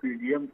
PDM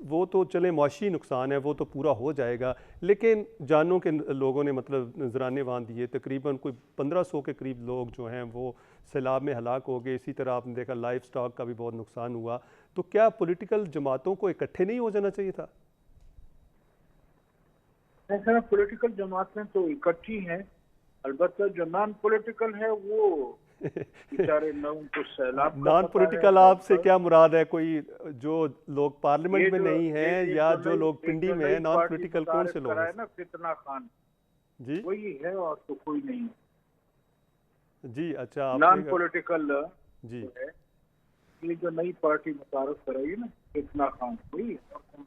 وہ تو چلیں معاشی نقصان ہے وہ تو پورا ہو جائے گا، لیکن جانوں کے لوگوں نے مطلب نذرانے باندھ دیے، تقریباً کوئی 1500 کے قریب لوگ جو ہیں وہ سیلاب میں ہلاک ہو گئے. اسی طرح آپ نے دیکھا لائف سٹاک کا بھی بہت نقصان ہوا. تو کیا پولیٹیکل جماعتوں کو اکٹھے نہیں ہو جانا چاہیے تھا؟ ایسا پولیٹیکل جماعتیں تو اکٹھی ہیں، البتہ جو نان پولیٹیکل ہے وہ بیچارے نہ ان کو سیلاب کا نان پتہ پولیٹیکل ہے. آپ سے کیا مراد ہے؟ کوئی جو لوگ پارلیمنٹ میں نہیں ہیں یا جو لوگ ایک پنڈی جو میں ہیں؟ نئی نان پارٹی پولیٹیکل کون سے متعارف لوگ ہیں؟ کرائے نا فتنہ خان، جی وہی ہے اور تو کوئی نہیں. جی اچھا آپ نان نے پولیٹیکل جی ہے یہ جو نئی پارٹی متعارف کرائی نا فتنہ خان، وہی ہے.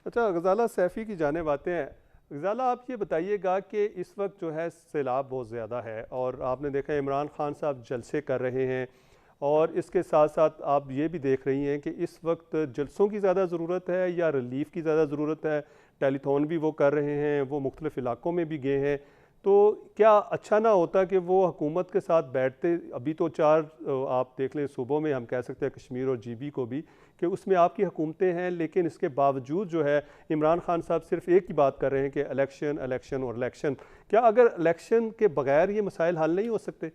اچھا غزالہ سیفی کی جانب آتے ہیں. غزالہ آپ یہ بتائیے گا کہ اس وقت جو ہے سیلاب بہت زیادہ ہے اور آپ نے دیکھا عمران خان صاحب جلسے کر رہے ہیں اور اس کے ساتھ ساتھ آپ یہ بھی دیکھ رہی ہیں کہ اس وقت جلسوں کی زیادہ ضرورت ہے یا ریلیف کی زیادہ ضرورت ہے؟ ٹیلی تھون بھی وہ کر رہے ہیں، وہ مختلف علاقوں میں بھی گئے ہیں. تو کیا اچھا نہ ہوتا کہ وہ حکومت کے ساتھ بیٹھتے؟ ابھی تو چار آپ دیکھ لیں صوبوں میں، ہم کہہ سکتے ہیں کشمیر اور جی بی کو بھی، کہ اس میں آپ کی حکومتیں ہیں، لیکن اس کے باوجود جو ہے عمران خان صاحب صرف ایک ہی بات کر رہے ہیں کہ الیکشن الیکشن اور الیکشن. کیا اگر الیکشن کے بغیر یہ مسائل حل نہیں ہو سکتے؟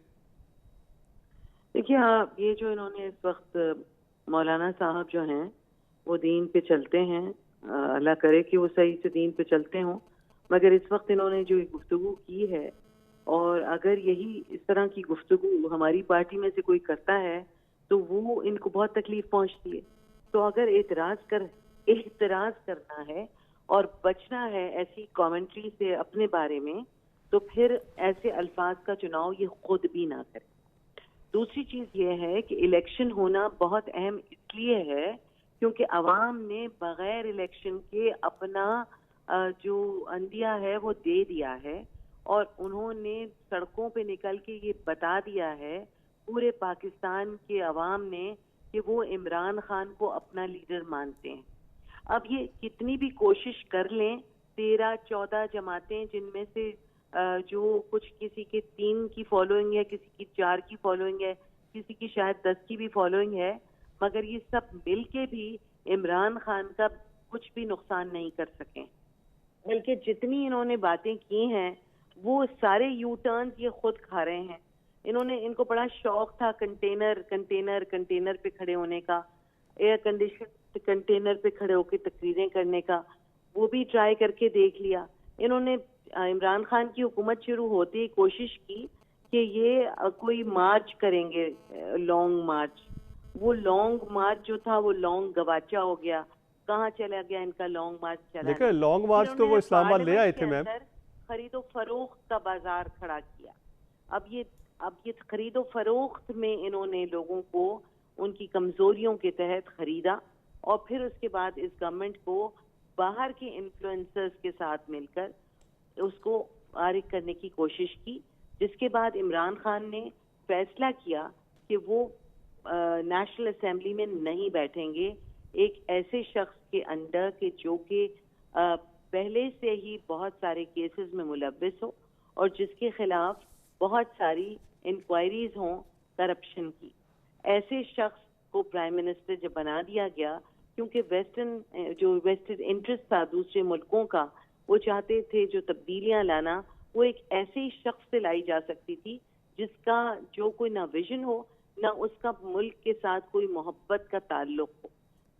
دیکھیے یہ جو انہوں نے اس وقت مولانا صاحب جو ہیں وہ دین پہ چلتے ہیں، اللہ کرے کہ وہ صحیح سے دین پہ چلتے ہوں، مگر اس وقت انہوں نے جو گفتگو کی ہے، اور اگر یہی اس طرح کی گفتگو ہماری پارٹی میں سے کوئی کرتا ہے تو وہ ان کو بہت تکلیف پہنچتی ہے. تو اگر احتراز کرنا ہے اور بچنا ہے ایسی کامنٹری سے اپنے بارے میں، تو پھر ایسے الفاظ کا چناؤ یہ خود بھی نہ کرے. دوسری چیز یہ ہے کہ الیکشن ہونا بہت اہم اس لیے ہے کیونکہ عوام نے بغیر الیکشن کے اپنا جو عندیہ ہے وہ دے دیا ہے، اور انہوں نے سڑکوں پہ نکل کے یہ بتا دیا ہے پورے پاکستان کے عوام نے کہ وہ عمران خان کو اپنا لیڈر مانتے ہیں. اب یہ کتنی بھی کوشش کر لیں، 13-14 جماعتیں جن میں سے جو کچھ کسی کے 3 کی فالوئنگ ہے، کسی کی 4 کی فالوئنگ ہے، کسی کی شاید 10 کی بھی فالوئنگ ہے، مگر یہ سب مل کے بھی عمران خان کا کچھ بھی نقصان نہیں کر سکیں. بلکہ جتنی انہوں نے باتیں کی ہیں وہ سارے یو ٹرنز یہ خود کھا رہے ہیں. ان کو بڑا شوق تھا کنٹینر پہ کھڑے ہونے کا، ایئر کنڈیشن کنٹینر پہ کھڑے ہو کے تقریریں کرنے کا، وہ بھی ٹرائی کر کے دیکھ لیا. انہوں نے عمران خان کی حکومت شروع ہوتے ہی کوشش کی کہ یہ کوئی مارچ کریں گے، لانگ مارچ. وہ لانگ مارچ جو تھا وہ لانگ گواچا ہو گیا. کہاں چلا گیا ان کا لانگ مارچ؟ چلا لیکن لانگ مارچ تو وہ اسلام آباد لے آئے تھے میم. خرید و فروخت کا بازار کھڑا کیا. اب یہ خرید و فروخت میں انہوں نے لوگوں کو ان کی کمزوریوں کے تحت خریدا، اور پھر اس کے بعد اس گورنمنٹ کو باہر کے انفلوئنسرز کے ساتھ مل کر اس کو فارغ کرنے کی کوشش کی، جس کے بعد عمران خان نے فیصلہ کیا کہ وہ نیشنل اسمبلی میں نہیں بیٹھیں گے ایک ایسے شخص کے انڈر کہ جو کہ پہلے سے ہی بہت سارے کیسز میں ملوث ہو اور جس کے خلاف بہت ساری انکوائریز ہوں کرپشن کی. ایسے شخص کو پرائم منسٹر جب بنا دیا گیا، کیونکہ ویسٹرن انٹرسٹ تھا دوسرے ملکوں کا، وہ چاہتے تھے جو تبدیلیاں لانا وہ ایک ایسے شخص سے لائی جا سکتی تھی جس کا جو کوئی نہ ویژن ہو نہ اس کا ملک کے ساتھ کوئی محبت کا تعلق ہو.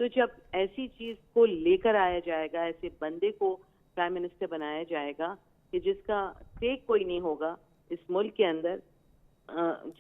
تو جب ایسی چیز کو لے کر آیا جائے گا، ایسے بندے کو پرائم منسٹر بنایا جائے گا کہ جس کا ٹیک کوئی نہیں ہوگا اس ملک کے اندر،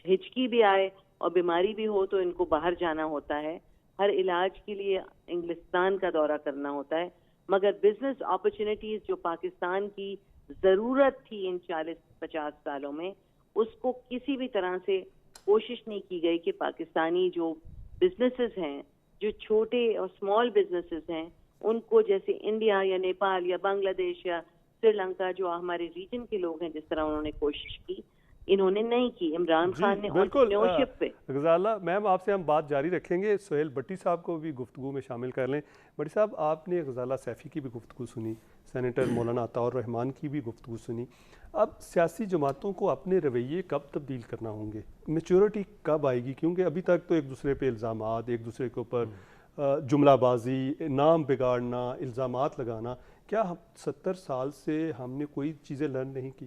ہچکی بھی آئے اور بیماری بھی ہو تو ان کو باہر جانا ہوتا ہے، ہر علاج کے لیے انگلستان کا دورہ کرنا ہوتا ہے. مگر بزنس اپرچونٹیز جو پاکستان کی ضرورت تھی ان 40-50 سالوں میں، اس کو کسی بھی طرح سے کوشش نہیں کی گئی کہ پاکستانی جو بزنسز ہیں، جو چھوٹے اور اسمال بزنسز ہیں، ان کو جیسے انڈیا یا نیپال یا بنگلہ دیش یا سری لنکا جو ہمارے ریجن کے لوگ ہیں جس طرح انہوں نے کوشش کی، انہوں نے نہیں کی. عمران خان نے انٹرپرینیورشپ پہ. غزالہ میم آپ سے ہم بات جاری رکھیں گے، سہیل بٹی صاحب کو بھی گفتگو میں شامل کر لیں. بٹی صاحب آپ نے غزالہ سیفی کی بھی گفتگو سنی، سینیٹر مولانا عطاء الرحمان کی بھی گفتگو سنی. اب سیاسی جماعتوں کو اپنے رویے کب تبدیل کرنا ہوں گے؟ میچورٹی کب آئے گی؟ کیونکہ ابھی تک تو ایک دوسرے پہ الزامات، ایک دوسرے کے اوپر جملہ بازی، نام بگاڑنا، الزامات لگانا، کیا 70 سال سے ہم نے کوئی چیزیں لرن نہیں کی؟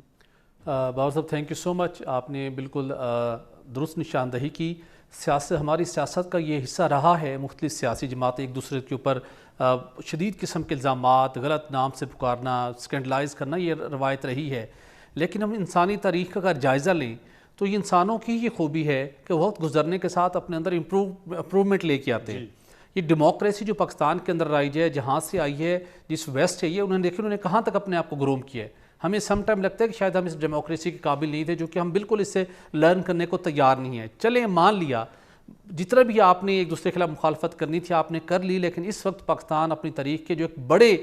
بابر صاحب تھینک یو سو مچ، آپ نے بالکل درست نشاندہی کی۔ ہماری سیاست کا یہ حصہ رہا ہے، مختلف سیاسی جماعتیں ایک دوسرے کے اوپر شدید قسم کے الزامات، غلط نام سے پکارنا، اسکینڈلائز کرنا، یہ روایت رہی ہے۔ لیکن ہم انسانی تاریخ کا اگر جائزہ لیں تو یہ انسانوں کی یہ خوبی ہے کہ وقت گزرنے کے ساتھ اپنے اندر امپروومنٹ لے کے آتے ہیں۔ یہ ڈیموکریسی جو پاکستان کے اندر رائج ہے، جہاں سے آئی ہے، جس ویسٹ ہے، یہ انہوں نے کہاں تک اپنے آپ کو گروم کیا ہے۔ ہمیں سم ٹائم لگتا ہے کہ شاید ہم اس ڈیموکریسی کے قابل نہیں تھے، جو کہ ہم بالکل اس سے لرن کرنے کو تیار نہیں ہیں۔ چلیں مان لیا جتنا بھی آپ نے ایک دوسرے کے خلاف مخالفت کرنی تھی آپ نے کر لی، لیکن اس وقت پاکستان اپنی تاریخ کے جو ایک بڑے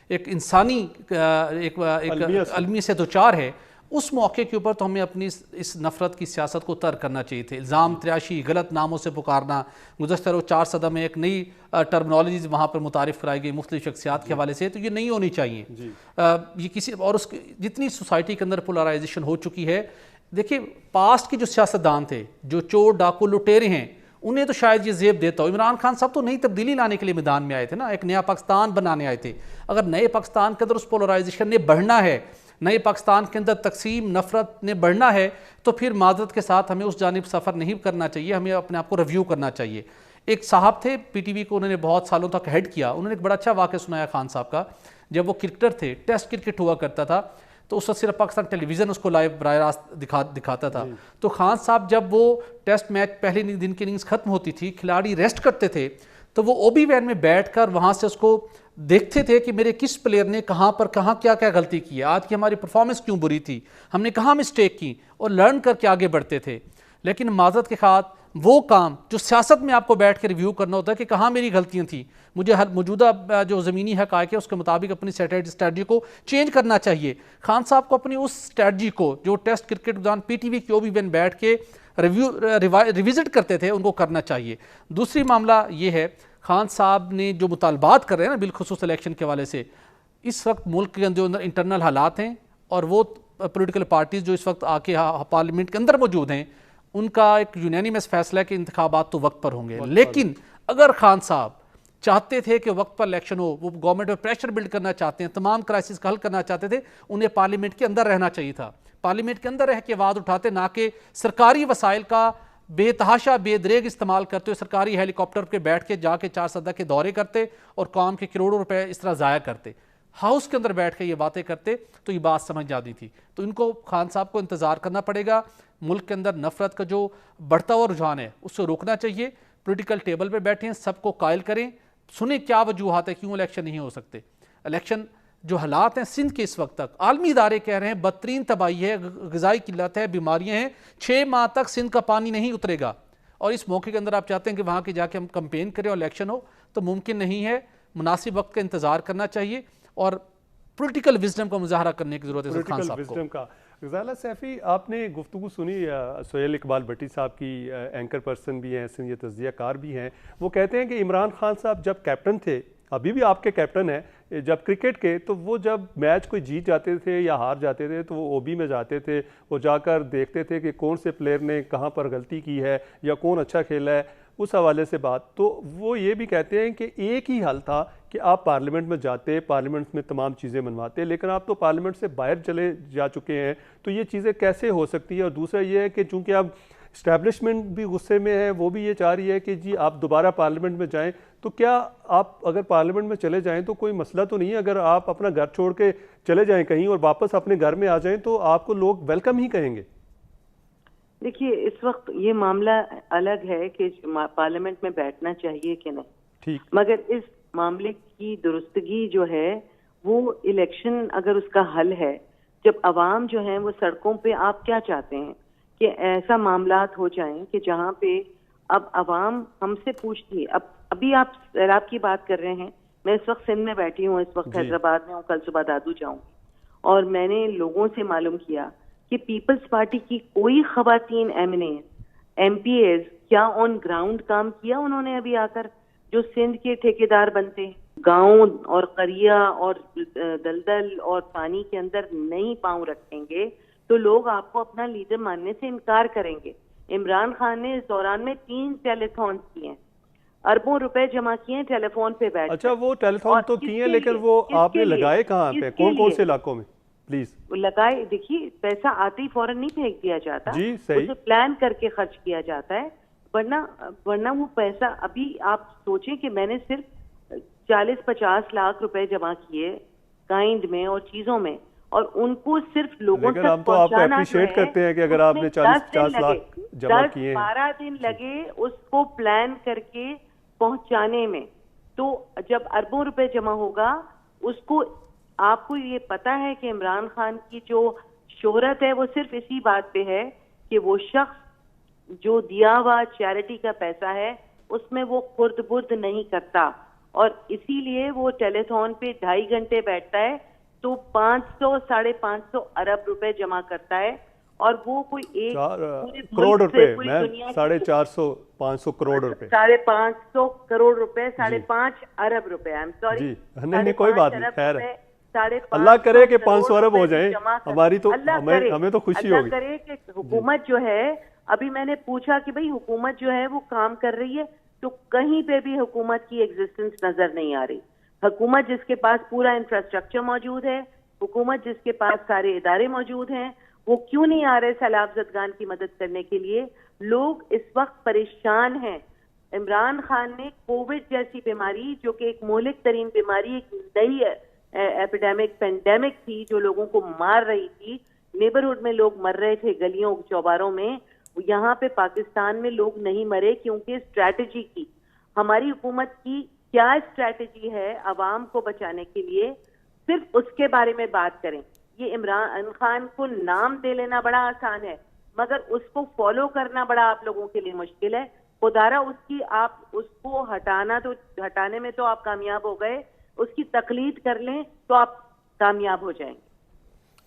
ایک انسانی ایک المیہ سے دوچار ہے، اس موقع کے اوپر تو ہمیں اپنی اس نفرت کی سیاست کو ترک کرنا چاہیے تھے۔ الزام تراشی، غلط ناموں سے پکارنا، گزشتہ روز 4 صدہ میں ایک نئی ٹرمنالوجیز وہاں پر متعارف کرائی گئی مختلف شخصیات کے حوالے سے، تو یہ نہیں ہونی چاہیے۔ یہ کسی اور اس جتنی سوسائٹی کے اندر پولرائزیشن ہو چکی ہے، دیکھیں پاسٹ کے جو سیاستدان تھے، جو چور ڈاکو لٹیرے ہیں، انہیں تو شاید یہ زیب دیتا ہو۔ عمران خان صاحب تو نئی تبدیلی لانے کے لیے میدان میں آئے تھے نا، ایک نیا پاکستان بنانے آئے تھے۔ اگر نئے پاکستان کے اندر اس پولرائزیشن نے بڑھنا ہے، نئے پاکستان کے اندر تقسیم نفرت نے بڑھنا ہے، تو پھر معذرت کے ساتھ ہمیں اس جانب سفر نہیں کرنا چاہیے، ہمیں اپنے آپ کو ریویو کرنا چاہیے۔ ایک صاحب تھے پی ٹی وی کو انہوں نے بہت سالوں تک ہیڈ کیا، انہوں نے ایک بڑا اچھا واقعہ سنایا خان صاحب کا۔ جب وہ کرکٹر تھے، ٹیسٹ کرکٹ ہوا کرتا تھا، تو اس وقت صرف پاکستان ٹیلی ویژن اس کو لائیو براہ راست دکھاتا تھا۔ تو خان صاحب جب وہ ٹیسٹ میچ پہلے دن کی اننگز ختم ہوتی تھی، کھلاڑی ریسٹ کرتے تھے، تو وہ او بی وین میں بیٹھ کر وہاں سے اس کو دیکھتے تھے کہ میرے کس پلیئر نے کہاں کیا کیا غلطی کی ہے، آج کی ہماری پرفارمنس کیوں بری تھی، ہم نے کہاں مسٹیک کی، اور لرن کر کے آگے بڑھتے تھے۔ لیکن معذرت کے خاطر وہ کام جو سیاست میں آپ کو بیٹھ کے ریویو کرنا ہوتا ہے کہ کہاں میری غلطیاں تھیں، مجھے ہر موجودہ جو زمینی حقائق ہے اس کے مطابق اپنی اسٹریٹجی کو چینج کرنا چاہیے۔ خان صاحب کو اپنی اس اسٹریٹجی کو جو ٹیسٹ کرکٹ دوران پی ٹی وی کی او بی وین بیٹھ کے ریویزٹ کرتے تھے، ان کو کرنا چاہیے۔ دوسری معاملہ یہ ہے، خان صاحب نے جو مطالبات کر رہے ہیں نا بالخصوص الیکشن کے حوالے سے، اس وقت ملک کے جو اندر انٹرنل حالات ہیں اور وہ پولیٹیکل پارٹیز جو اس وقت آ کے پارلیمنٹ کے اندر موجود ہیں، ان کا ایک یونینیمس فیصلہ ہے کہ انتخابات تو وقت پر ہوں گے۔ لیکن اگر خان صاحب چاہتے تھے کہ وقت پر الیکشن ہو، وہ گورنمنٹ میں پریشر بلڈ کرنا چاہتے ہیں، تمام کرائسس کا حل کرنا چاہتے تھے، انہیں پارلیمنٹ کے اندر رہنا چاہیے تھا۔ پارلیمنٹ کے اندر رہ کے آواز اٹھاتے، نہ کہ سرکاری وسائل کا بے تحاشا بے دریغ استعمال کرتے ہوئے سرکاری ہیلی کاپٹر پہ بیٹھ کے جا کے 4 صدہ کے دورے کرتے اور قوم کے کروڑوں روپے اس طرح ضائع کرتے، ہاؤس کے اندر بیٹھ کے یہ باتیں کرتے، تو یہ بات سمجھ جاتی تھی۔ تو ان کو خان صاحب کو انتظار کرنا پڑے گا۔ ملک کے اندر نفرت کا جو بڑھتا ہوا رجحان ہے اس سے روکنا چاہیے۔ پولیٹیکل ٹیبل پہ بیٹھیں، سب کو قائل کریں، سنیں کیا وجوہات ہے کیوں الیکشن نہیں ہو سکتے۔ الیکشن جو حالات ہیں سندھ کے اس وقت تک، عالمی ادارے کہہ رہے ہیں بدترین تباہی ہے، غذائی قلت ہے، بیماریاں ہیں، 6 ماہ تک سندھ کا پانی نہیں اترے گا۔ اور اس موقع کے اندر آپ چاہتے ہیں کہ وہاں کے جا کے ہم کمپین کریں اور الیکشن ہو، تو ممکن نہیں ہے۔ مناسب وقت کا انتظار کرنا چاہیے اور پولیٹیکل وزڈم کا مظاہرہ کرنے کی ضرورت ہے خان صاحب کو۔ غزالہ سیفی، آپ نے گفتگو سنی سہیل اقبال بھٹی صاحب کی، اینکر پرسن بھی ہیں، سینئر تجزیہ کار بھی ہیں۔ وہ کہتے ہیں کہ عمران خان صاحب جب کیپٹن تھے، ابھی بھی آپ کے کیپٹن ہیں، جب کرکٹ کے، تو وہ جب میچ کوئی جیت جاتے تھے یا ہار جاتے تھے تو وہ او بی میں جاتے تھے، وہ جا کر دیکھتے تھے کہ کون سے پلیئر نے کہاں پر غلطی کی ہے یا کون اچھا کھیلا ہے، اس حوالے سے بات۔ تو وہ یہ بھی کہتے ہیں کہ ایک ہی حل تھا کہ آپ پارلیمنٹ میں جاتے، پارلیمنٹ میں تمام چیزیں منواتے، لیکن آپ تو پارلیمنٹ سے باہر چلے جا چکے ہیں، تو یہ چیزیں کیسے ہو سکتی ہیں؟ اور دوسرا یہ ہے کہ چونکہ اب اسٹیبلشمنٹ بھی غصے میں ہے، وہ بھی یہ چاہ رہی ہے کہ جی آپ دوبارہ پارلیمنٹ میں جائیں، تو کیا آپ اگر پارلیمنٹ میں چلے جائیں تو کوئی مسئلہ تو نہیں ہے؟ اگر آپ اپنا گھر چھوڑ کے چلے جائیں کہیں اور واپس اپنے گھر میں آ جائیں تو آپ کو لوگ ویلکم ہی کہیں گے۔ دیکھیے اس وقت یہ معاملہ الگ ہے کہ پارلیمنٹ میں بیٹھنا چاہیے کہ نہیں، ٹھیک، مگر اس معاملے کی درستگی جو ہے وہ الیکشن اگر اس کا حل ہے، جب عوام جو ہیں وہ سڑکوں پہ، آپ کیا چاہتے ہیں کہ ایسا معاملات ہو جائیں کہ جہاں پہ اب عوام ہم سے پوچھتی ہے۔ ابھی آپ سیلاب کی بات کر رہے ہیں، میں اس وقت سندھ میں بیٹھی ہوں، اس وقت حیدرآباد میں ہوں، کل صبح دادو جاؤں، اور میں نے لوگوں سے معلوم کیا کہ پیپلز پارٹی کی کوئی خواتین ایم پی ایز کیا آن گراؤنڈ کام کیا انہوں نے ابھی آ کر، جو سندھ کے ٹھیکیدار بنتے ہیں، گاؤں اور قریہ اور دلدل اور پانی کے اندر نہیں پاؤں رکھیں گے تو لوگ آپ کو اپنا لیڈر ماننے سے انکار کریں گے۔ عمران خان نے اس دوران میں 3 ٹیلی تھونس کیے ہیں، اربوں روپے جمع کیے ٹیلی فون پہ بیٹھ. اچھا وہ ٹیلی فون تو کیے لیکن وہ آپ نے لگائے کہاں پہ, کون کون سے علاقوں میں پلیز لگائے؟ دیکھیے پیسہ آتے ہی فوراً نہیں پھینک دیا جاتا, جی صحیح, اسے پلان کر کے خرچ کیا جاتا ہے. ورنہ وہ پیسہ ابھی آپ سوچیں کہ میں نے صرف 40-50 لاکھ روپے جمع کیے کائنڈ میں اور چیزوں میں, اور ان کو صرف لوگوں تک ہم تو آپ کو پہنچانا اپریشیٹ کرتے ہیں کہ اگر آپ نے 40-50 لاکھ جمع کیے ہیں, 10-12 دن لگے اس کو پلان کر کے پہنچانے میں. تو جب اربوں روپے جمع ہوگا اس کو, آپ کو یہ پتا ہے کہ عمران خان کی جو شہرت ہے وہ صرف اسی بات پہ ہے کہ وہ شخص جو دیا ہوا چیریٹی کا پیسہ ہے اس میں وہ خرد برد نہیں کرتا, اور اسی لیے وہ ٹیلی تھون پہ 2.5 گھنٹے بیٹھتا ہے تو 500-550 ارب روپے جمع کرتا ہے, اور وہ کوئی ایک کروڑ روپے, 450-500 کروڑ روپے, 550 کروڑ روپے, 5.5 ارب روپے. آئی ایم سوری, نہیں کوئی بات نہیں, خیر ہے, اللہ کرے کہ 500 ارب ہو جائیں, ہماری تو ہمیں تو خوشی ہوگی. اللہ کرے کہ حکومت جو ہے, ابھی میں نے پوچھا کہ بھئی حکومت جو ہے وہ کام کر رہی ہے, تو کہیں پہ بھی حکومت کی ایگزسٹنس نظر نہیں آ رہی. حکومت جس کے پاس پورا انفراسٹرکچر موجود ہے, حکومت جس کے پاس سارے ادارے موجود ہیں, وہ کیوں نہیں آ رہے سیلاب زدگان کی مدد کرنے کے لیے؟ لوگ اس وقت پریشان ہیں. عمران خان نے کووڈ جیسی بیماری, جو کہ ایک مہلک ترین بیماری, ایک نئی ایپیڈیمک پینڈیمک تھی جو لوگوں کو مار رہی تھی, نیبرہڈ میں لوگ مر رہے تھے گلیوں چوباروں میں, یہاں پہ پاکستان میں لوگ نہیں مرے کیونکہ اسٹریٹجی کی. ہماری حکومت کی کیا اسٹریٹجی ہے عوام کو بچانے کے لیے؟ صرف اس کے بارے میں بات کریں. یہ عمران خان کو نام دے لینا بڑا آسان ہے, مگر اس کو فالو کرنا بڑا آپ لوگوں کے لیے مشکل ہے. خدارا اس کی, آپ اس کو ہٹانے میں تو آپ کامیاب ہو گئے, اس کی تقلید کر لیں تو آپ کامیاب ہو جائیں گے.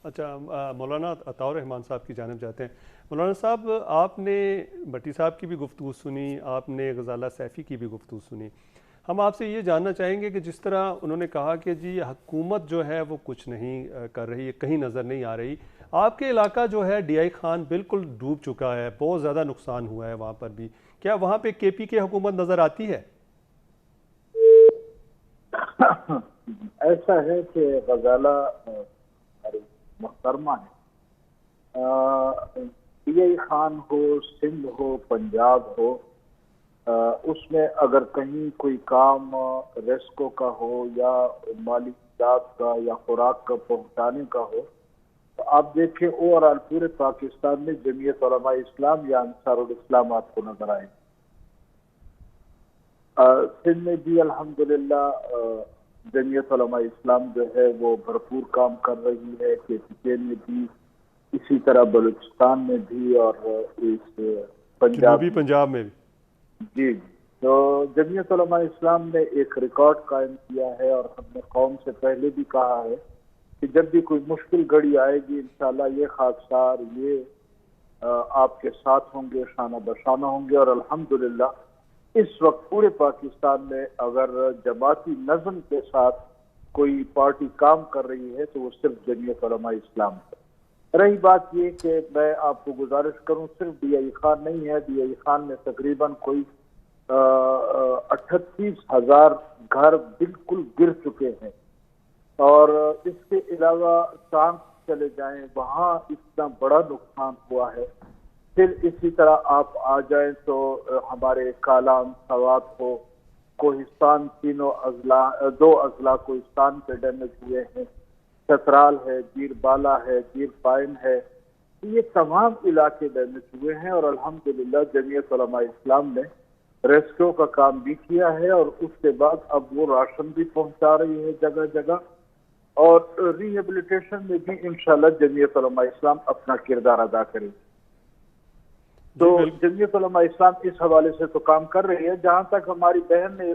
اچھا مولانا عطاء الرحمان صاحب کی جانب جاتے ہیں. مولانا صاحب, آپ نے بھٹی صاحب کی بھی گفتگو سنی, آپ نے غزالہ سیفی کی بھی گفتگو سنی. ہم آپ سے یہ جاننا چاہیں گے کہ جس طرح انہوں نے کہا کہ جی حکومت جو ہے وہ کچھ نہیں کر رہی ہے, کہیں نظر نہیں آ رہی, آپ کے علاقہ جو ہے ڈی آئی خان بالکل ڈوب چکا ہے, بہت زیادہ نقصان ہوا ہے وہاں پر بھی, کیا وہاں پہ کے پی کے حکومت نظر آتی ہے؟ ایسا ہے کہ غزالہ محترمہ ہے, ڈی آئی خان ہو, سندھ ہو, پنجاب ہو, اس میں اگر کہیں کوئی کام ریسکو کا ہو یا مالی امداد کا یا خوراک کا پہنچانے کا ہو, تو آپ دیکھیں اوور آل پورے پاکستان میں جمعیت علماء اسلام یا انصار الاسلام آپ کو نظر آئے. سندھ میں بھی الحمدللہ جمعیت علماء اسلام جو ہے وہ بھرپور کام کر رہی ہے, کے پی کے میں بھی, اسی طرح بلوچستان میں بھی, اور اس پنجاب میں بھی. جی, تو جمعیت علماء اسلام نے ایک ریکارڈ قائم کیا ہے, اور ہم نے قوم سے پہلے بھی کہا ہے کہ جب بھی کوئی مشکل گھڑی آئے گی انشاءاللہ یہ خاکسار یہ آپ کے ساتھ ہوں گے, شانہ بشانہ ہوں گے. اور الحمدللہ اس وقت پورے پاکستان میں اگر جماعتی نظم کے ساتھ کوئی پارٹی کام کر رہی ہے تو وہ صرف جمعیت علماء اسلام ہے. رہی بات یہ کہ میں آپ کو گزارش کروں, صرف ڈی آئی خان نہیں ہے, ڈی آئی خان میں تقریباً کوئی 38,000 گھر بالکل گر چکے ہیں, اور اس کے علاوہ ٹانک چلے جائیں وہاں اتنا بڑا نقصان ہوا ہے. پھر اسی طرح آپ آ جائیں تو ہمارے کالام, سوات ہو, کوہستان, تینوں اضلاع, 2 اضلاع کوہستان پہ ڈیمیج ہوئے ہیں, چترال ہے, دیر بالا ہے, دیر پائن ہے, یہ تمام علاقے ڈیمیج ہوئے ہیں. اور الحمدللہ جمعیت علماء اسلام نے ریسکیو کا کام بھی کیا ہے, اور اس کے بعد اب وہ راشن بھی پہنچا رہی ہے جگہ جگہ, اور ریہیبلیٹیشن میں بھی انشاءاللہ جمعیت علماء اسلام اپنا کردار ادا کرے گی. تو جمعیت علماء اسلام اس حوالے سے تو کام کر رہی ہے. جہاں تک ہماری بہن نے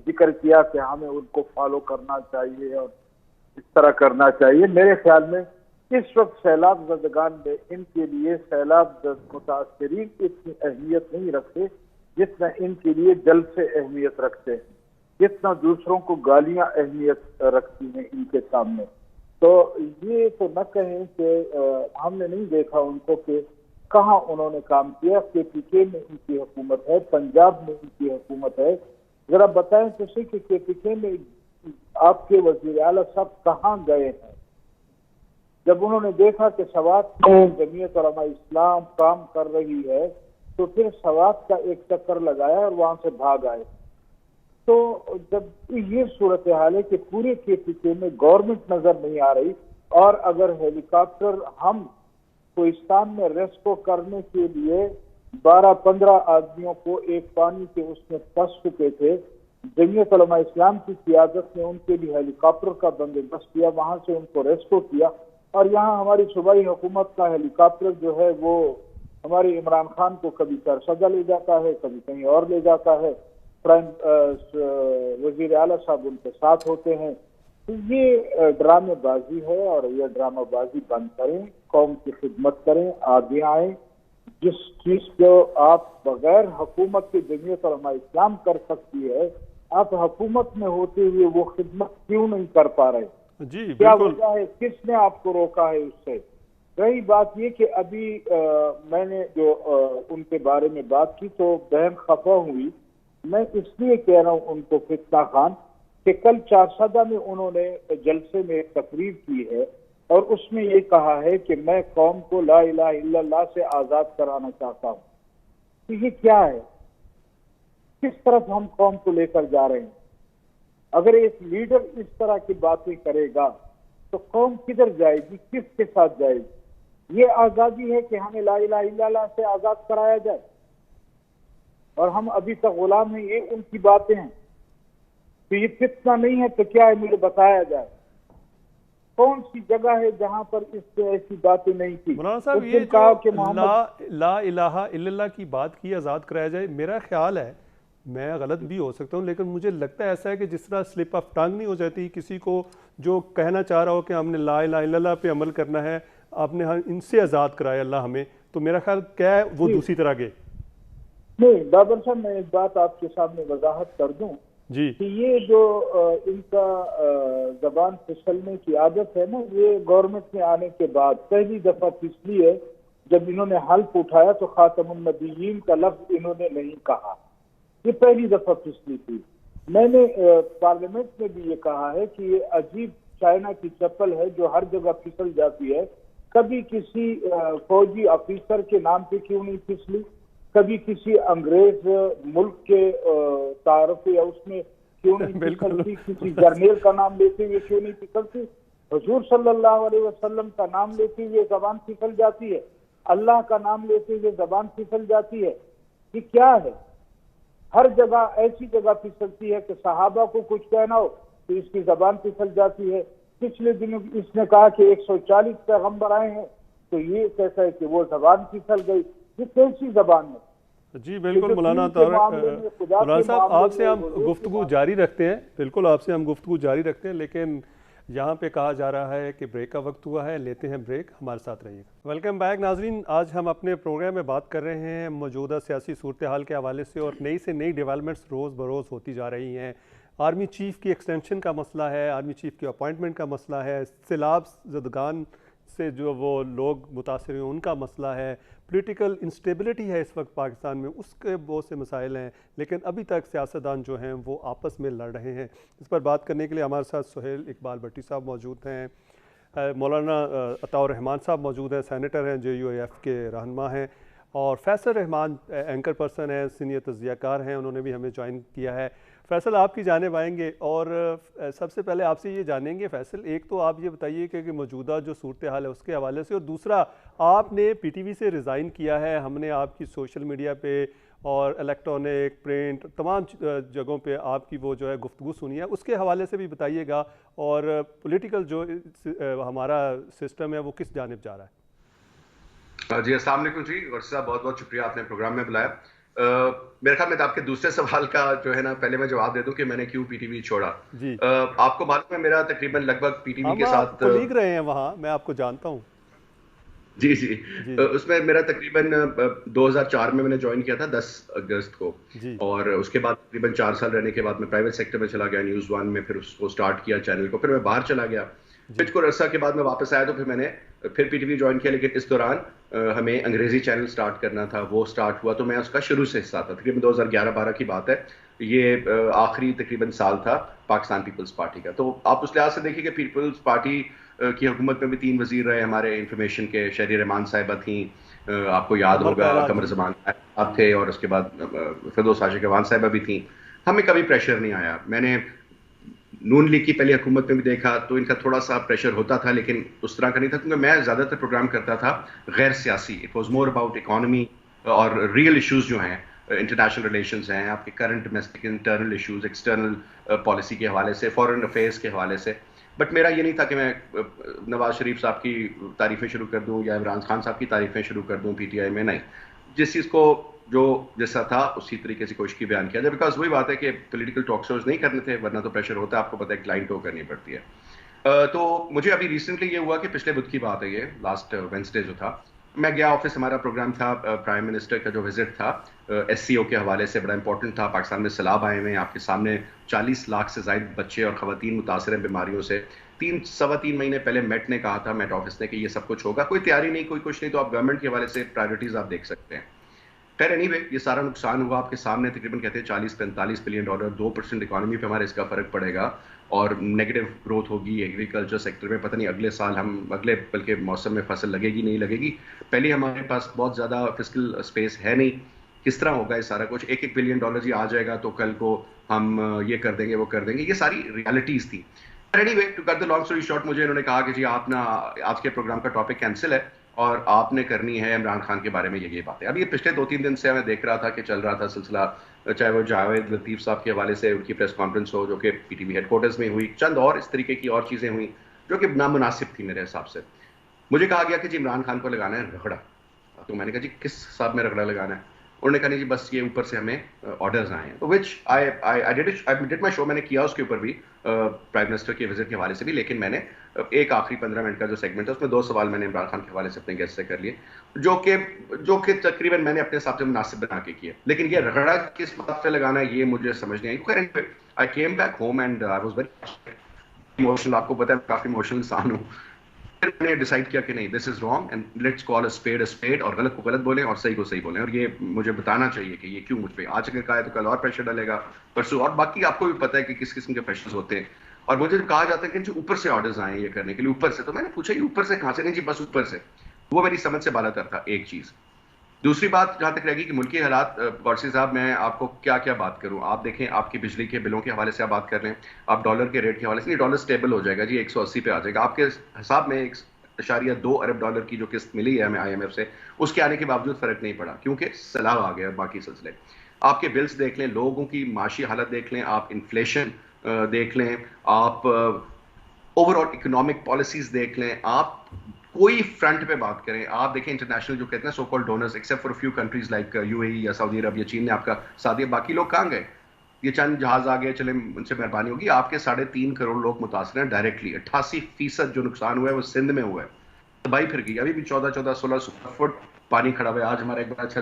ذکر کیا کہ ہمیں ان کو فالو کرنا چاہیے اور اس طرح کرنا چاہیے, میرے خیال میں اس وقت سیلاب زدگان میں ان کے لیے سیلاب متاثرین اتنی اہمیت نہیں رکھتے جتنا ان کے لیے جلد سے اہمیت رکھتے ہیں, جتنا دوسروں کو گالیاں اہمیت رکھتی ہیں ان کے سامنے. تو یہ تو نہ کہیں کہ ہم نے نہیں دیکھا ان کو کہ کہاں انہوں نے کام کیا؟ KPK میں ان کی حکومت ہے، پنجاب میں ان کی حکومت ہے. ذرا بتائیں تو صحیح کہ KPK میں آپ کے وزیر اعلیٰ صاحب کہاں گئے ہیں؟ جب انہوں نے دیکھا کہ سوات میں جمعیت علماء اسلام کام کر رہی ہے تو پھر سوات کا ایک چکر لگایا اور وہاں سے بھاگ آئے. تو جب یہ صورتحال ہے کہ پورے KPK میں گورنمنٹ نظر نہیں آ رہی، اور اگر ہیلی کاپٹر ہم کوہستان میں ریسکیو کرنے کے لیے 12-15 آدمیوں کو ایک پانی کے اس میں پھنس چکے تھے، جمعیت علماء اسلام کی قیادت نے ان کے لیے ہیلی کاپٹر کا بندوبست کیا، وہاں سے ان کو ریسکیو کیا، اور یہاں ہماری صوبائی حکومت کا ہیلی کاپٹر جو ہے وہ ہمارے عمران خان کو کبھی سرسگا لے جاتا ہے، کبھی کہیں اور لے جاتا ہے، وزیر اعلیٰ صاحب ان کے ساتھ ہوتے ہیں. تو یہ ڈرامے بازی ہے، اور یہ ڈرامہ بازی بند کریں، قوم کی خدمت کریں، آگے آئیں. جس چیز کو آپ بغیر حکومت کے جمعیت علماء اسلام کر سکتی ہے، آپ حکومت میں ہوتے ہوئے وہ خدمت کیوں نہیں کر پا رہے؟ جی کیا بالکل. وجہ ہے؟ کس نے آپ کو روکا ہے اس سے؟ رہی بات یہ کہ ابھی میں نے جو ان کے بارے میں بات کی تو بہن خفا ہوئی. میں اس لیے کہہ رہا ہوں ان کو فتنہ خان کہ کل چارسدہ میں انہوں نے جلسے میں ایک تقریر کی ہے اور اس میں یہ کہا ہے کہ میں قوم کو لا الہ الا اللہ سے آزاد کرانا چاہتا ہوں. تو یہ کیا ہے؟ کس طرف ہم قوم کو لے کر جا رہے ہیں؟ اگر ایک لیڈر اس طرح کی باتیں کرے گا تو قوم کدھر جائے گی؟ کس کے ساتھ جائے گی؟ یہ آزادی ہے کہ ہمیں لا الہ الا اللہ سے آزاد کرایا جائے اور ہم ابھی تک غلام ہیں؟ یہ ان کی باتیں ہیں. تو یہ فتنہ نہیں ہے تو کیا ہے؟ مجھے بتایا جائے کون سی جگہ ہے جہاں پر اس سے ایسی باتیں نہیں کی؟ مولانا صاحب اس یہ دن کہا کہ جو محمد لا الہ الا اللہ کی بات کی آزاد کرایا جائے، میرا خیال ہے، میں غلط بھی ہو سکتا ہوں لیکن مجھے لگتا ہے ایسا ہے کہ جس طرح سلپ آف ٹنگ نہیں ہو جاتی کسی کو جو کہنا چاہ رہا ہو کہ ہم نے لا الہ الا اللہ پہ عمل کرنا ہے، آپ نے ان سے آزاد کرایا اللہ ہمیں، تو میرا خیال کیا ہے وہ دوسری طرح کے. نہیں بابر صاحب، میں ایک بات آپ کے سامنے وضاحت کر دوں جی کہ یہ جو ان کا زبان پھسلنے کی عادت ہے نا، یہ گورنمنٹ میں آنے کے بعد پہلی دفعہ پھسلی ہے. جب انہوں نے حلف اٹھایا تو خاتم النبیین کا لفظ انہوں نے نہیں کہا، یہ پہلی دفعہ پھسلی تھی. میں نے پارلیمنٹ میں بھی یہ کہا ہے کہ یہ عجیب چائنا کی چپل ہے جو ہر جگہ پھسل جاتی ہے. کبھی کسی فوجی آفیسر کے نام پہ کیوں نہیں پھسلی، کبھی کسی انگریز ملک کے تعارف یا اس میں کیوں نہیں پھسلتی، کسی جرنیل کا نام لیتے ہوئے کیوں نہیں پھسلتی؟ حضور صلی اللہ علیہ وسلم کا نام لیتے ہوئے زبان پھسل جاتی ہے، اللہ کا نام لیتے ہوئے زبان پھسل جاتی ہے. یہ کیا ہے؟ ہر جگہ ایسی جگہ پھسلتی ہے کہ صحابہ کو کچھ کہنا ہو تو اس کی زبان پھسل جاتی ہے. پچھلے دنوں اس نے کہا کہ 140 پیغمبر آئے ہیں تو یہ کہتا ہے کہ وہ زبان پھسل گئی. یہ کیسی زبان ہے؟ جی بالکل مولانا صاحب، آپ سے ہم گفتگو جاری رکھتے ہیں، بالکل آپ سے ہم گفتگو جاری رکھتے ہیں، لیکن یہاں پہ کہا جا رہا ہے کہ بریک کا وقت ہوا ہے، لیتے ہیں بریک، ہمارے ساتھ رہیے گا. ویلکم بیک ناظرین. آج ہم اپنے پروگرام میں بات کر رہے ہیں موجودہ سیاسی صورتحال کے حوالے سے، اور نئی سے نئی ڈیولپمنٹس روز بروز ہوتی جا رہی ہیں. آرمی چیف کی ایکسٹینشن کا مسئلہ ہے، آرمی چیف کی اپوائنٹمنٹ کا مسئلہ ہے، سیلاب زدگان سے جو وہ لوگ متاثر ہیں ان کا مسئلہ ہے، پولیٹیکل انسٹیبلٹی ہے اس وقت پاکستان میں، اس کے بہت سے مسائل ہیں، لیکن ابھی تک سیاستدان جو ہیں وہ آپس میں لڑ رہے ہیں. اس پر بات کرنے کے لیے ہمارے ساتھ سہیل اقبال بٹی صاحب موجود ہیں، مولانا عطاء الرحمان صاحب موجود ہیں، سینیٹر ہیں، JUIF کے رہنما ہیں، اور فیصل رحمان اینکر پرسن ہیں، سینئر تجزیہ کار ہیں، انہوں نے بھی ہمیں جوائن کیا ہے. فیصل آپ کی جانب آئیں گے، اور سب سے پہلے آپ سے یہ جانیں گے فیصل، ایک تو آپ یہ بتائیے کہ موجودہ جو صورتحال ہے اس کے حوالے سے، اور دوسرا آپ نے PTV سے ریزائن کیا ہے، ہم نے آپ کی سوشل میڈیا پہ اور الیکٹرانک پرنٹ تمام جگہوں پہ آپ کی وہ جو ہے گفتگو سنی ہے، اس کے حوالے سے بھی بتائیے گا، اور پولیٹیکل جو ہمارا سسٹم ہے وہ کس جانب جا رہا ہے. جی السلام علیکم. جی غرسی صاحب، بہت بہت شکریہ آپ نے پروگرام میں بلایا. میرے خیال میں آپ کے دوسرے سوال کا جو ہے نا پہلے میں جواب دے دوں کہ میں نے کیوں PTV چھوڑا. جی آپ کو معلوم ہے میرا تقریباً لگ بھگ PTV کے ساتھ کولیگ رہے ہیں وہاں، میں آپ کو جانتا ہوں. جی اس میں میرا تقریباً 2004 میں نے جوائن کیا تھا 10 اگست کو، اور اس کے بعد تقریباً 4 سال رہنے کے بعد میں پرائیویٹ سیکٹر میں چلا گیا، News 1 میں، پھر اس کو سٹارٹ کیا چینل کو، پھر میں باہر چلا گیا. کچھ کو عرصہ کے بعد میں واپس آیا تو پھر میں نے پھر PTV جوائن کیا، لیکن اس دوران ہمیں انگریزی چینل سٹارٹ کرنا تھا، وہ سٹارٹ ہوا تو میں اس کا شروع سے حصہ تھا. تقریباً 2011-12 کی بات ہے، یہ آخری تقریباً سال تھا پاکستان پیپلز پارٹی کا. تو آپ اس لحاظ سے دیکھیے کہ پیپلز پارٹی کی حکومت میں بھی 3 وزیر رہے ہمارے انفارمیشن کے. شہری رحمان صاحبہ تھیں، آپ کو یاد ہوگا قمر زمان آپ تھے، اور اس کے بعد فردوس عاشق اعوان صاحبہ بھی تھیں. ہمیں کبھی پریشر نہیں آیا. میں نے نون لیگ کی پہلی حکومت میں بھی دیکھا تو ان کا تھوڑا سا پریشر ہوتا تھا، لیکن اس طرح کا نہیں تھا، کیونکہ میں زیادہ تر پروگرام کرتا تھا غیر سیاسی. It was more about economy اور ریئل ایشوز جو ہیں، انٹرنیشنل ریلیشنز ہیں، آپ کے current domestic internal issues, external policy کے حوالے سے، فارن افیئرس کے حوالے سے. بٹ میرا یہ نہیں تھا کہ میں نواز شریف صاحب کی تعریفیں شروع کر دوں یا عمران خان صاحب کی تعریفیں شروع کر دوں PTI میں. نہیں، جس چیز کو جو جیسا تھا اسی طریقے سے کوشش کی بیان کیا جائے. بیکاز وہی بات ہے کہ پولیٹیکل ٹاک شوز نہیں کرنے تھے، ورنہ تو پریشر ہوتا ہے، آپ کو پتہ ہے کلائنٹ ٹو کرنی پڑتی ہے. تو مجھے ابھی ریسنٹلی یہ ہوا کہ پچھلے بدھ کی بات ہے، یہ لاسٹ وینسڈے جو تھا، میں گیا آفس. ہمارا پروگرام تھا پرائم منسٹر کا جو وزٹ تھا SCO کے حوالے سے، بڑا امپورٹنٹ تھا. پاکستان میں سیلاب آئے ہوئے ہیں، آپ کے سامنے 40 لاکھ سے زائد بچے اور خواتین متاثر ہیں بیماریوں سے. 3 مہینے پہلے میٹ نے کہا تھا، میٹ آفس نے، کہ یہ سب کچھ ہوگا. کوئی تیاری نہیں، کوئی کچھ نہیں. تو آپ گورنمنٹ کے حوالے سے پرائیورٹیز آپ دیکھ سکتے ہیں. خیر اینی وے، یہ سارا نقصان ہوا آپ کے سامنے. تقریباً کہتے ہیں $40-45 بلین، 2% اکانومی پہ ہمارے اس کا فرق پڑے گا، اور نیگیٹو گروتھ ہوگی ایگریکلچر سیکٹر میں. پتہ نہیں اگلے سال بلکہ موسم میں فصل لگے گی نہیں لگے گی. پہلے ہمارے پاس بہت زیادہ فسکل اسپیس ہے نہیں. کس طرح ہوگا یہ سارا کچھ؟ $1 بلین یہ آ جائے گا تو کل کو ہم یہ کر دیں گے، وہ کر دیں گے. یہ ساری ریالٹیز تھی. Anyway, to cut the long story short, مجھے انہوں نے کہا کہ جی آپ نا آج کے پروگرام کا ٹاپک کینسل ہے اور آپ نے کرنی ہے عمران خان کے بارے میں یہ باتیں. اب یہ پچھلے 2-3 دن سے میں دیکھ رہا تھا کہ چل رہا تھا سلسلہ، چاہے وہ جاوید لطیف صاحب کے حوالے سے ان کی پریس کانفرنس ہو جو کہ PTV ہیڈ کوارٹرز میں ہوئی، چند اور اس طریقے کی اور چیزیں ہوئیں جو کہ نامناسب تھی میرے حساب سے. مجھے کہا گیا کہ جی عمران خان کو لگانا ہے رگڑا. تو میں نے کہا جی کس حساب میں رگڑا لگانا ہے؟ انہوں نے کہا نہیں جی بس یہ اوپر سے ہمیں آرڈرز آئے ہیں. تو وچ آئی ڈڈ مائی شو، میں نے کیا اس کے اوپر بھی پرائم منسٹر کے وزٹ کے حوالے سے بھی. لیکن میں نے ایک آخری 15 منٹ کا جو سیگمنٹ ہے اس میں 2 سوال میں نے عمران خان کے حوالے سے اپنے گیسٹ سے کر لیے، جو کہ تقریباً میں نے اپنے حساب سے مناسب بنا کے کیے. لیکن یہ رگڑا کس بات پہ لگانا ہے یہ مجھے سمجھ نہیں آئی. I came back home and I was very emotional. آپ کو پتہ ہے میں کافی ایموشنل انسان ہوں. پھر میں نے ڈیسائیڈ کیا کہ نہیں، this is wrong and let's call a spade, اور غلط کو غلط بولیں اور صحیح کو صحیح بولیں. اور یہ مجھے بتانا چاہیے کہ یہ کیوں مجھ پہ آج اگر کہا ہے تو کل اور پریشر ڈالے گا، پرسوں. اور باقی آپ کو بھی پتہ ہے کہ کس قسم کے پریشرز ہوتے ہیں. اور مجھے کہا جاتا ہے کہ جو اوپر سے آرڈرز آئے ہیں یہ کرنے کے لیے، اوپر سے. تو میں نے پوچھا یہ اوپر سے کہاں سے؟ نہیں جی بس اوپر سے. وہ میری سمجھ سے بالا تر تھا. ایک چیز. دوسری بات جہاں تک رہے گی کہ ملکی حالات، قورسی صاحب میں آپ کو کیا کیا بات کروں. آپ دیکھیں، آپ کی بجلی کے بلوں کے حوالے سے آپ بات کر رہے ہیں، آپ ڈالر کے ریٹ کے حوالے سے، نہیں ڈالر سٹیبل ہو جائے گا جی، 180 پہ آ جائے گا. آپ کے حساب میں $1.2 ارب کی جو قسط ملی ہے ہمیں IMF سے، اس کے آنے کے باوجود فرق نہیں پڑا کیونکہ سیلاب آ گیا. باقی سلسلے آپ کے بلز دیکھ لیں، لوگوں کی معاشی حالت دیکھ لیں، آپ انفلیشن دیکھ لیں، آپ اوور آل اکنامک پالیسیز دیکھ لیں، آپ کوئی فرنٹ پہ بات کریں. آپ دیکھیں انٹرنیشنل جو کہتے ہیں so called donors, except for few countries like UAE یا سعودی عرب یا چین نے آپ کا ساتھ دیا، باقی لوگ کہاں گئے؟ یہ چند جہاز آ گئے، چلیں ان سے مہربانی ہوگی. آپ کے 3.5 کروڑ لوگ متاثر ہیں ڈائریکٹلی. 88% جو نقصان ہوا ہے وہ سندھ میں ہوا ہے. تباہی پھر گئی. ابھی بھی 14-16 فٹ پانی کھڑا ہوا ہے. آج ہمارا ایک بڑا اچھا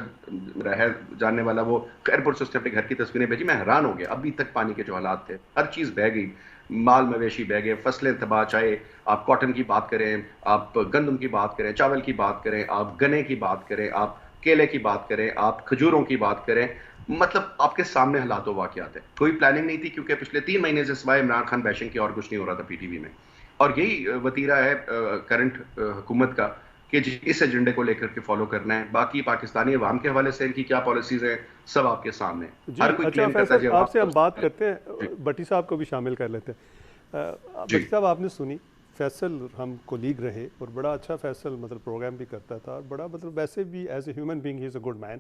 رہ جاننے والا وہ خیرپور سے اس نے اپنے گھر کی تصویریں بھیجی، میں حیران ہو گیا. ابھی تک پانی کے جو حالات تھے، ہر چیز بہہ گئی، مال مویشی بہہ گئے، فصلیں تباہ. چاہے آپ کاٹن کی بات کریں، آپ گندم کی بات کریں، چاول کی بات کریں، آپ گنے کی بات کریں، آپ کیلے کی بات کریں، آپ کھجوروں کی بات کریں، مطلب آپ کے سامنے حالات و واقعات ہیں. کوئی پلاننگ نہیں تھی کیونکہ پچھلے 3 مہینے سے سوائے عمران خان بیشنگ کے اور کچھ نہیں ہو رہا تھا PTV میں. اور یہی وتیرہ ہے کرنٹ حکومت کا کہ اس ایجنڈے کو لے کر کے فالو کرنا ہے. باقی پاکستانی عوام کے حوالے سے ان کی کیا پالیسیز ہیں سب آپ کے سامنے. ہر کوئی کلیم کرتا ہے. آپ سے ہم بات کرتے ہیں، بٹی صاحب کو بھی شامل کر لیتے ہیں. بٹی صاحب آپ نے سنی، فیصل ہم کولیگ رہے اور بڑا اچھا فیصل مطلب پروگرام بھی کرتا تھا، اور بڑا مطلب ویسے بھی as a human being he is a good man.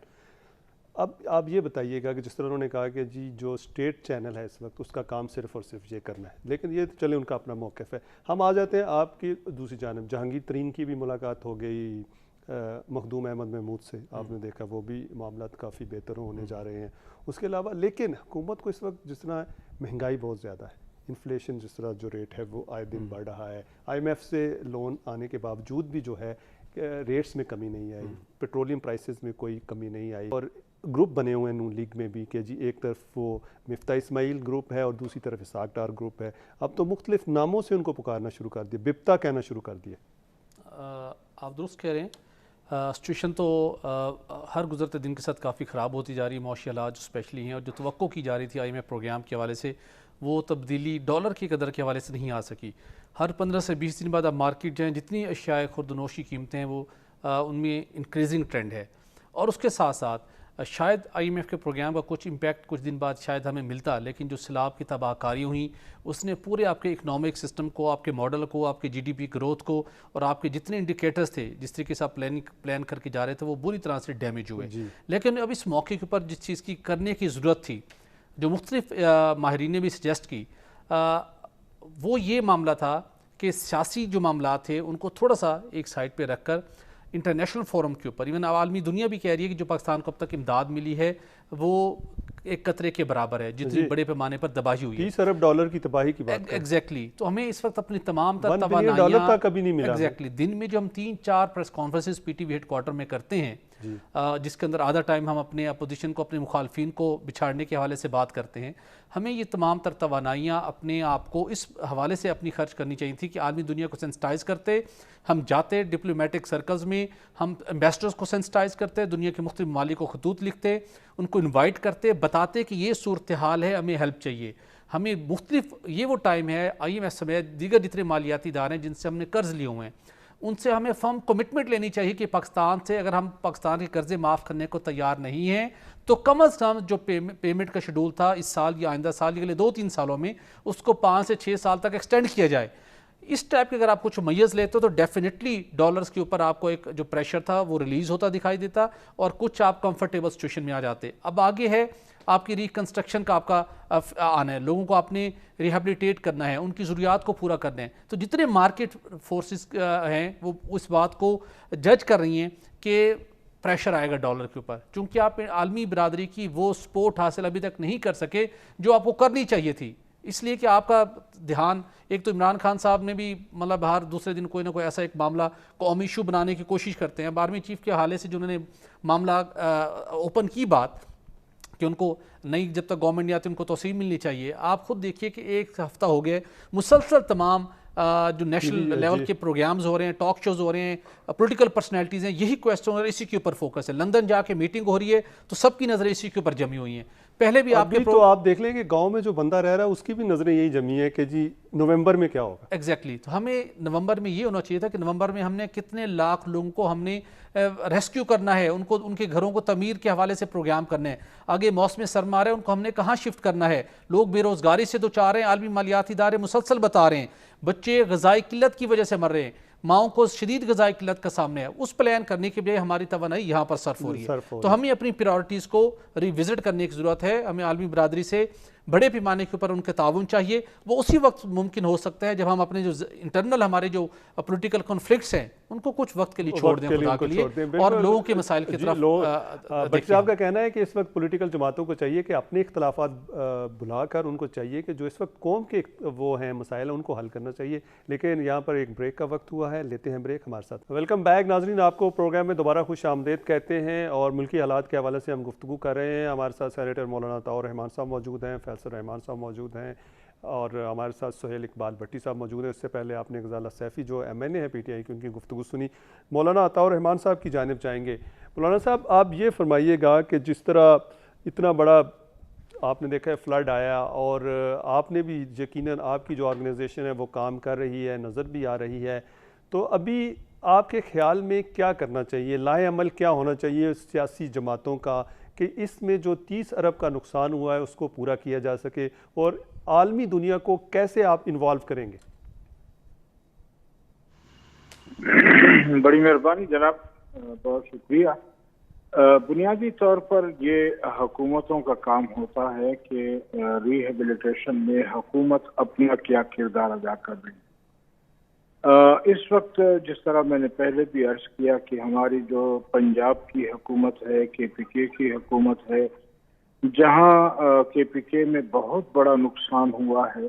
اب آپ یہ بتائیے گا کہ جس طرح انہوں نے کہا کہ جی جو اسٹیٹ چینل ہے اس وقت اس کا کام صرف اور صرف یہ کرنا ہے، لیکن یہ چلے ان کا اپنا موقف ہے. ہم آ جاتے ہیں آپ کی دوسری جانب. جہانگیر ترین کی بھی ملاقات ہو گئی مخدوم احمد محمود سے، آپ نے دیکھا وہ بھی معاملات کافی بہتر ہونے جا رہے ہیں. اس کے علاوہ لیکن حکومت کو اس وقت جس طرح مہنگائی بہت زیادہ ہے، انفلیشن جس طرح جو ریٹ ہے وہ آئے دن بڑھ رہا ہے، IMF سے لون آنے کے باوجود بھی جو ہے ریٹس میں کمی نہیں آئی، پیٹرولیم پرائسز میں کوئی کمی نہیں آئی. اور گروپ بنے ہوئے ہیں نون لیگ میں بھی کہ جی ایک طرف وہ مفتاح اسماعیل گروپ ہے اور دوسری طرف اسحاق ڈار گروپ ہے. اب تو مختلف ناموں سے ان کو پکارنا شروع کر دیا، بپتا کہنا شروع کر دیا. آپ درست کہہ رہے ہیں، سچویشن تو ہر گزرتے دن کے ساتھ کافی خراب ہوتی جا رہی ہے، معاشی حالات جو اسپیشلی ہیں، اور جو توقع کی جا رہی تھی IMF پروگرام کے حوالے سے وہ تبدیلی ڈالر کی قدر کے حوالے سے نہیں آ سکی. ہر 15 سے 20 دن بعد اب مارکیٹ جائیں، جتنی اشیاء خرد و نوش کی قیمتیں ہیں وہ ان میں انکریزنگ ٹرینڈ ہے. اور اس کے ساتھ ساتھ شاید IMF کے پروگرام کا کچھ امپیکٹ کچھ دن بعد شاید ہمیں ملتا، لیکن جو سیلاب کی تباہ کاری ہوئیں اس نے پورے آپ کے اکنامک سسٹم کو، آپ کے ماڈل کو، آپ کے GDP گروتھ کو اور آپ کے جتنے انڈیکیٹرز تھے جس طریقے سے آپ پلان کر کے جا رہے تھے وہ بری طرح سے ڈیمیج ہوئے. لیکن اب اس موقع کے اوپر جس چیز کی کرنے کی ضرورت تھی، جو مختلف ماہرین نے بھی سجیسٹ کی، وہ یہ معاملہ تھا کہ سیاسی جو معاملات تھے ان کو تھوڑا سا ایک سائڈ پہ رکھ کر انٹرنیشنل فورم کے اوپر، ایون عالمی دنیا بھی کہہ رہی ہے کہ جو پاکستان کو اب تک امداد ملی ہے وہ ایک قطرے کے برابر ہے جتنی بڑے پیمانے پر تباہی ہوئی ہے. 30 ارب ڈالر کی تباہی کی بات ایگزیکٹلی. تو ہمیں اس وقت اپنی تمام تر $1 بلین تک کبھی نہیں ملا. ایگزیکٹلی دن میں جو ہم 3-4 press conferences PTV headquarter میں کرتے ہیں، جس کے اندر آدھا ٹائم ہم اپنے اپوزیشن کو، اپنے مخالفین کو بچھاڑنے کے حوالے سے بات کرتے ہیں، ہمیں یہ تمام تر توانائیاں اپنے آپ کو اس حوالے سے اپنی خرچ کرنی چاہیے تھی کہ عالمی دنیا کو سینسٹائز کرتے، ہم جاتے ڈپلومیٹک سرکلز میں، ہم ایمبیسڈرز کو سینسٹائز کرتے، دنیا کے مختلف ممالک کو خطوط لکھتے، ان کو انوائٹ کرتے، بتاتے کہ یہ صورتحال ہے، ہمیں ہیلپ چاہیے. ہمیں مختلف یہ وہ ٹائم ہے IMF سمیت دیگر جتنے مالیاتی ادارے ہیں جن سے ہم نے قرض لیے ہوئے ہیں، ان سے ہمیں فرم کمٹمنٹ لینی چاہیے کہ پاکستان سے اگر ہم پاکستان کے قرضے معاف کرنے کو تیار نہیں ہیں تو کم از کم جو پیمنٹ کا شیڈول تھا اس سال یا آئندہ سال کے لیے 2-3 سالوں میں اس کو 5 سے 6 سال تک ایکسٹینڈ کیا جائے. اس ٹائپ کے اگر آپ کچھ میز لیتے تو ڈیفینیٹلی ڈالرز کے اوپر آپ کو ایک جو پریشر تھا وہ ریلیز ہوتا دکھائی دیتا اور کچھ آپ کمفرٹیبل سچویشن میں آ جاتے. اب آگے ہے آپ کی ریکنسٹرکشن کا آپ کا آنا ہے، لوگوں کو آپ نے ریہیبلیٹیٹ کرنا ہے، ان کی ضروریات کو پورا کرنا ہے. تو جتنے مارکیٹ فورسز ہیں وہ اس بات کو جج کر رہی ہیں کہ پریشر آئے گا ڈالر کے اوپر، چونکہ آپ عالمی برادری کی وہ سپورٹ حاصل ابھی تک نہیں کر سکے جو آپ کو کرنی چاہیے تھی. اس لیے کہ آپ کا دھیان ایک تو عمران خان صاحب نے بھی مطلب ہر دوسرے دن کوئی نہ کوئی ایسا ایک معاملہ قومی ایشو بنانے کی کوشش کرتے ہیں. 12ویں چیف کے حوالے سے جو انہوں نے معاملہ اوپن کی بات کہ ان کو نئی جب تک گورنمنٹ نہیں آتی ان کو توسیع ملنی چاہیے. آپ خود دیکھیے کہ ایک ہفتہ ہو گیا مسلسل تمام جو نیشنل لیول کے پروگرامز ہو رہے ہیں، ٹاک شوز ہو رہے ہیں، پولیٹیکل پرسنالٹیز ہیں، یہی کویسچن اور اسی کے اوپر فوکس ہے. لندن جا کے میٹنگ ہو رہی ہے تو سب کی نظریں اسی کے اوپر جمی ہوئی ہیں. پہلے بھی آپ کے تو آپ دیکھ لیں کہ گاؤں میں جو بندہ رہ رہا ہے اس کی بھی نظریں یہی جمی ہے کہ جی نومبر میں کیا ہوگا. ایگزیکٹلی. تو ہمیں نومبر میں یہ ہونا چاہیے تھا کہ نومبر میں ہم نے کتنے لاکھ لوگوں کو ہم نے ریسکیو کرنا ہے، ان کو ان کے گھروں کو تعمیر کے حوالے سے پروگرام کرنے ہیں. آگے موسم سرما ہے ان کو ہم نے کہاں شفٹ کرنا ہے. لوگ بے روزگاری سے دوچار ہیں، عالمی مالیاتی ادارے مسلسل بتا رہے ہیں بچے غذائی قلت کی وجہ سے مر رہے ہیں، ماؤں کو شدید غذائی قلت کا سامنے ہے. اس پلان کرنے کے بجائے ہماری توانائی یہاں پر صرف ہو رہی ہے. تو ہمیں اپنی پریورٹیز کو ریوزٹ کرنے کی ضرورت ہے. ہمیں عالمی برادری سے بڑے پیمانے کے اوپر ان کے تعاون چاہیے. وہ اسی وقت ممکن ہو سکتا ہے جب ہم اپنے جو انٹرنل ہمارے جو پولیٹیکل کنفلکٹس ہیں ان کو کچھ وقت کے لیے چھوڑ دیں خدا کے لیے اور لوگوں کے مسائل کی طرف بٹ صاحب کا کہنا ہے کہ اس وقت پولیٹیکل جماعتوں کو چاہیے کہ اپنے اختلافات بلا کر ان کو چاہیے کہ جو اس وقت قوم کے وہ ہیں مسائل ہیں ان کو حل کرنا چاہیے. لیکن یہاں پر ایک بریک کا وقت ہوا ہے، لیتے ہیں بریک. ہمارے ساتھ ویلکم بیک ناظرین، آپ کو پروگرام میں دوبارہ خوش آمدید کہتے ہیں اور ملکی حالات کے حوالے سے ہم گفتگو کر رہے ہیں. ہمارے ساتھ سینیٹر مولانا عطاء رحمان صاحب موجود ہیں، فیصل رحمان صاحب موجود ہیں اور ہمارے ساتھ سہیل اقبال بھٹی صاحب موجود ہیں. اس سے پہلے آپ نے غزالہ سیفی جو MNA ہے PTI کی ان کی گفتگو سنی. مولانا عطاء رحمان صاحب کی جانب جائیں گے. مولانا صاحب آپ یہ فرمائیے گا کہ جس طرح اتنا بڑا آپ نے دیکھا ہے فلڈ آیا اور آپ نے بھی یقیناً آپ کی جو آرگنائزیشن ہے وہ کام کر رہی ہے، نظر بھی آ رہی ہے، تو ابھی آپ کے خیال میں کیا کرنا چاہیے، لائے عمل کیا ہونا چاہیے سیاسی جماعتوں کا کہ اس میں جو 30 ارب کا نقصان ہوا ہے اس کو پورا کیا جا سکے، اور عالمی دنیا کو کیسے آپ انوالو کریں گے؟ بڑی مہربانی جناب، بہت شکریہ. بنیادی طور پر یہ حکومتوں کا کام ہوتا ہے کہ ریہیبلیٹیشن میں حکومت اپنا کیا کردار ادا کر رہی ہے. اس وقت جس طرح میں نے پہلے بھی عرض کیا کہ ہماری جو پنجاب کی حکومت ہے، KPK کی حکومت ہے، جہاں KPK میں بہت بڑا نقصان ہوا ہے،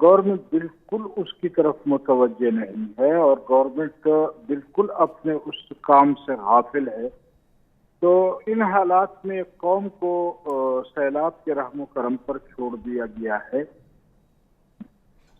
گورنمنٹ بالکل اس کی طرف متوجہ نہیں ہے اور گورنمنٹ بالکل اپنے اس کام سے غافل ہے. تو ان حالات میں قوم کو سیلاب کے رحم و کرم پر چھوڑ دیا گیا ہے.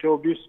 24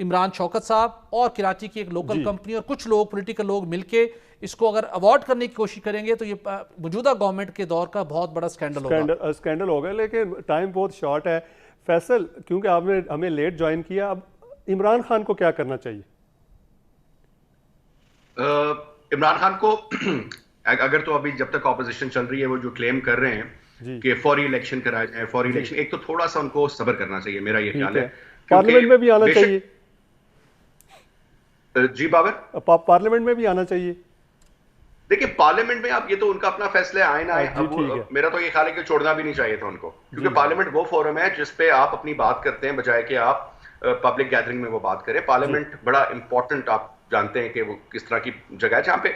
عمران شوکت صاحب اور کراچی کی ایک لوکل کمپنی اور کچھ لوگ پولیٹیکل لوگ مل کے اس کو اگر اوارڈ کرنے کی کوشش کریں گے تو یہ موجودہ گورنمنٹ کے دور کا بہت بڑا سکینڈل ہوگا. لیکن ٹائم بہت شارٹ ہے. فیصل، کیونکہ آپ نے ہمیں لیٹ جوائن کیا، اب عمران خان کو کیا کرنا چاہیے؟ عمران خان کو اگر تو ابھی جب تک اپوزیشن چل رہی ہے وہ جو کلیم کر رہے ہیں کہ فوری الیکشن کرائے جائیں، فوری الیکشن، ایک تو تھوڑا سا ان کو صبر کرنا چاہیے، میرا یہ خیال ہے. پارلیمنٹ میں بھی آنا چاہیے. جی بابر، پارلیمنٹ میں بھی آنا چاہیے. دیکھیں پارلیمنٹ میں اب یہ تو ان کا اپنا فیصلہ ہے، آئین ہے. میرا تو یہ خیال ہے کہ چھوڑنا بھی نہیں چاہیے تھا ان کو، کیونکہ پارلیمنٹ وہ فورم ہے جس پہ آپ اپنی بات کرتے ہیں بجائے کہ آپ پبلک گیدرنگ میں وہ بات کریں. پارلیمنٹ بڑا امپورٹنٹ، آپ جانتے ہیں کہ وہ کس طرح کی جگہ ہے جہاں پہ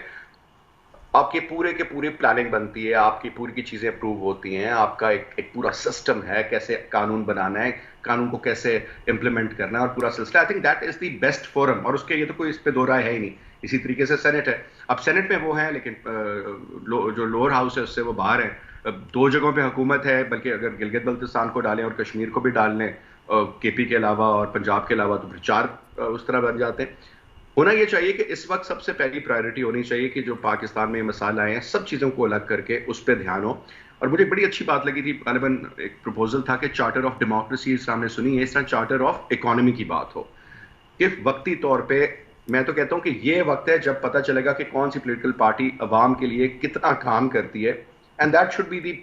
آپ کے پوری پلاننگ بنتی ہے، آپ کی پوری کی چیزیں اپروو ہوتی ہیں، آپ کا ایک پورا سسٹم ہے کیسے قانون بنانا ہے، قانون کو کیسے امپلیمنٹ کرنا ہے اور پورا سلسلہ. I think that is the best forum, اور اس کے یہ تو کوئی اس پہ دو رائے ہے ہی نہیں. اسی طریقے سے سینٹ ہے. اب سینٹ میں وہ ہیں لیکن جو لوور ہاؤس ہے اس سے وہ باہر ہیں. 2 جگہوں پہ حکومت ہے، بلکہ اگر گلگت بلتستان کو ڈالیں اور کشمیر کو بھی ڈال لیں کے پی کے علاوہ اور پنجاب کے علاوہ، تو پھر 4 اس طرح بن جاتے ہیں. ہونا یہ چاہیے کہ اس وقت سب سے پہلی پرائیورٹی ہونی چاہیے کہ جو پاکستان میں مسائل آئے ہیں سب چیزوں کو الگ کر کے اس پہ دھیان ہو. اور مجھے بڑی اچھی بات لگی تھی، غالباً ایک پروپوزل تھا کہ چارٹر آف ڈیموکریسی اس ہم نے سنی ہے، اس طرح چارٹر آف اکانومی کی بات ہو کہ وقتی طور پہ میں تو کہتا ہوں کہ یہ وقت ہے جب پتہ چلے گا کہ کون سی پولیٹیکل پارٹی عوام کے لیے کتنا کام کرتی ہے، and that should be the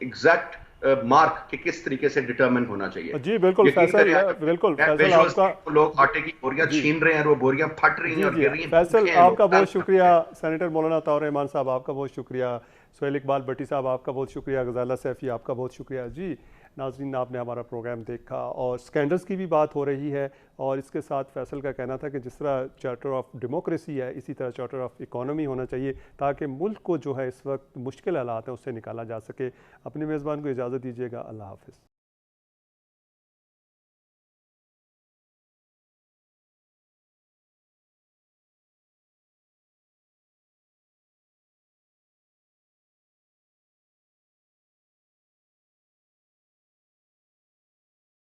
exact mark کہ کس طریقے سے ڈٹرمن ہونا چاہیے. جی بالکل فیصل، بالکل فیصل آپ کا، لوگ آٹے کی بوریاں چھین رہے ہیں اور وہ بوریاں پھٹ رہی ہیں اور گر رہی ہیں. فیصل آپ کا بہت شکریہ. سینیٹر مولانا طاہر رحمان صاحب آپ کا بہت شکریہ. سہیل اقبال بٹی صاحب آپ کا بہت شکریہ. غزالہ سیفی آپ کا بہت شکریہ. جی ناظرین، آپ نے ہمارا پروگرام دیکھا اور سکینڈلز کی بھی بات ہو رہی ہے، اور اس کے ساتھ فیصل کا کہنا تھا کہ جس طرح چارٹر آف ڈیموکریسی ہے اسی طرح چارٹر آف اکانومی ہونا چاہیے تاکہ ملک کو جو ہے اس وقت مشکل حالات ہیں اس سے نکالا جا سکے. اپنے میزبان کو اجازت دیجیے گا. اللہ حافظ.